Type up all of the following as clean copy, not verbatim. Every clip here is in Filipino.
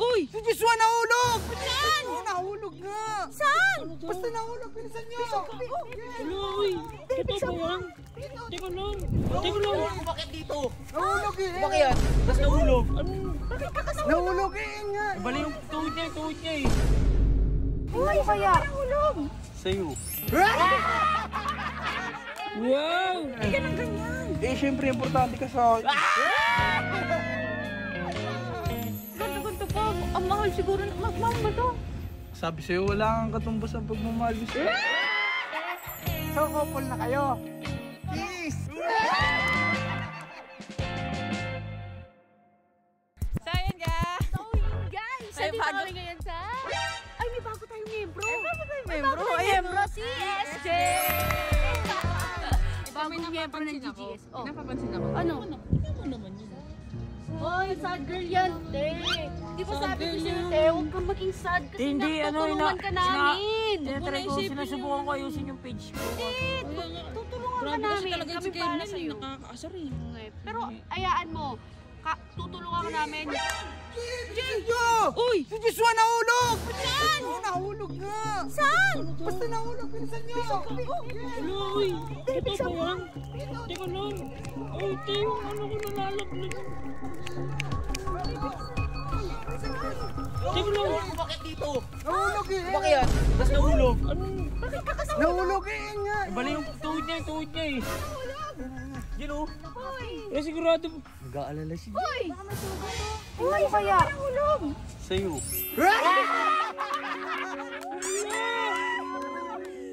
Uy! Si Joshua nahulog! Saan? Oo, nahulog nga! Saan? Basta nahulog, pinisan niyo! Hello, uy! Totoo ba yan? Teka lang! Teka lang! Bakit dito? Nahulog eh! Bakit? Tapos nahulog. Nahulog eh nga! Bali yung tuhod niya eh. Uy, kaya? Nahulog! Sa'yo. Wow! Hindi ka nang ganyan. Eh, syempre, importante ka sa akin. Ganto pa. Ang mahal siguro. Mahal ba to? Sabi sa'yo, wala kang katumbas ang pagmamahal mo sa'yo. So, couple na kayo. Peace! So, ayan guys. So, yun guys. Ay, bago ngayon sa... Ay, may bago tayong membro. May bago tayong membro. Si SJ. Bagong membro ng GGS. Oh. Napapansin ako. Ano? Ano naman yun? Hoy, sad girl yan, te. Di ba sabi ko sa'yo, te, huwag kang maging sad kasi natutulungan ka namin. Tinatry ko, sinusubukan ko ayusin yung page ko. Tutulungan ka namin. Kami para sa'yo. Nakakaasar eh. Pero, ayaan mo. Tutulungan ka namin. Uy! Si Joshua nahulog! Saan? Oo, nahulog nga! Saan? Basta nahulog, pinisan niyo! Hello, uy! Totoo ba yan? Teka lang! Ay, te, yung ano ko nalalaglag. Teka lang! Bakit dito? Nahulog eh! Bakit? Tapos nahulog. Bakit ka kasama? Nahulog eh nga! Bali yung tuhod niya eh. Yun o. Eh, sigurado. Nag-aalala si Uy! Uy, kaya? Nahulog. Sa'yo.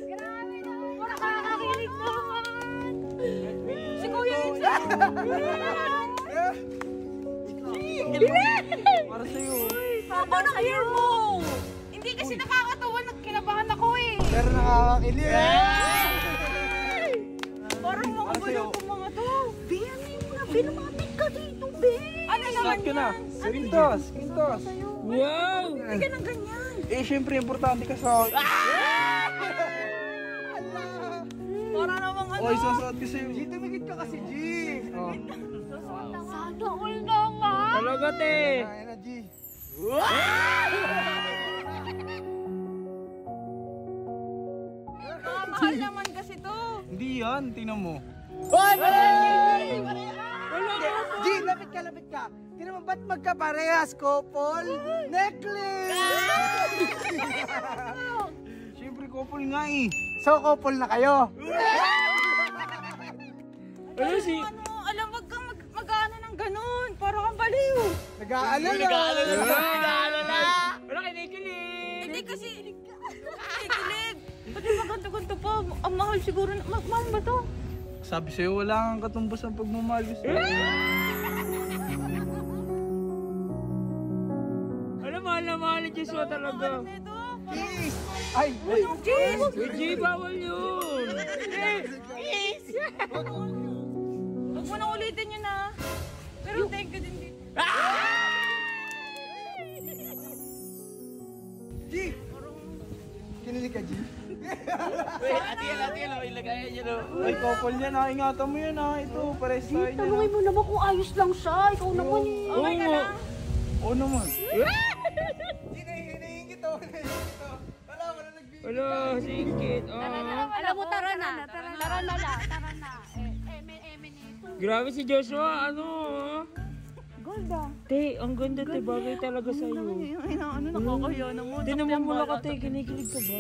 Grabe naman. Nakakakilig naman. Si Kuya Insan. Para sa'yo. Haba ng hair mo. Hindi kasi nakakatawa. Kinabahan ako eh. Pero nakakakilig. Parang mga gulo ko mga to. Be, ano yung mga lumapit ka dito, Be? Ano naman Start ka na! Quintos! Quintos! Wow! Hindi ka nang ganyan. Eh, syempre, importante ka sa akin. Para namang ano. Oy, susuot ko sa'yo. G, tumigit ka kasi, G! Oh. Sana all naman. Talaga, te! Ayan na, G. Mahal naman kasi to. Hindi yan, tingnan mo. G, lapit ka. Tingnan mo, ba't magkaparehas, couple? Necklace! Siyempre, couple nga eh. So, couple na kayo. Ano si... Alam, wag kang mag-ano ng ganun. Para kang baliw. Nag-aalala. Wala kinikilig! Hindi kasi... Kikilig. Pati maganto-ganto pa. Ang mahal siguro. Mahal ba to? Sabi sa'yo, wala kang katumbas ang pagmamahal mo sa'yo. Ano, mahal na mahal ni Joshua talaga. Ito. Kiss! Ay! Jeez! Uy, bawal yun! Huwag mo na ulitin yun ah. Pero thank you din dito. G! Kinilig ka, G? Wait, ati-yan o. Ilagay yan o. Ay, couple yan ha. Ingatan mo yan ha. Ito, pares tayo niya. Tanungin mo naman kung ayos lang siya. Ikaw naman eh. Oo nga. Oo naman. Wala, singkit. Alam mo, tara na. Tara na. Grabe si Joshua, ano? Golda. Te, ang ganda te, bagay talaga sa'yo. Ano, nakakahiya naman. Te, naman mula ka te, kinikilig ka ba?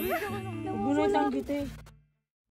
Huwag mo na itanggi te.